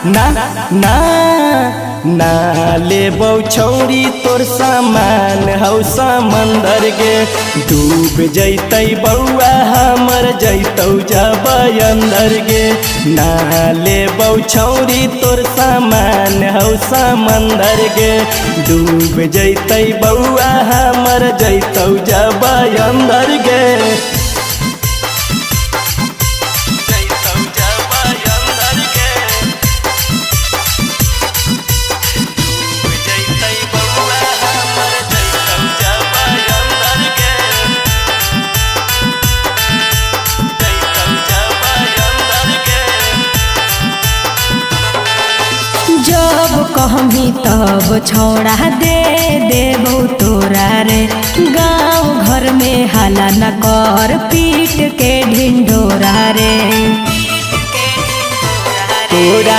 ना ना ना ले छौरी तोर सामान हौ समंदर गे डूब जैतै बउआ हमर जैतौ जब अंदर गे ना ले छौरी तोर सामान हौ समंदर गे डूब जैतै बउआ हमर जैतौ जब अंदर गे जब कहमी तब छौड़ा दे देबो तोरा रे गाँव घर में हाला न कर पीट के ढिंढोरा रे तोरा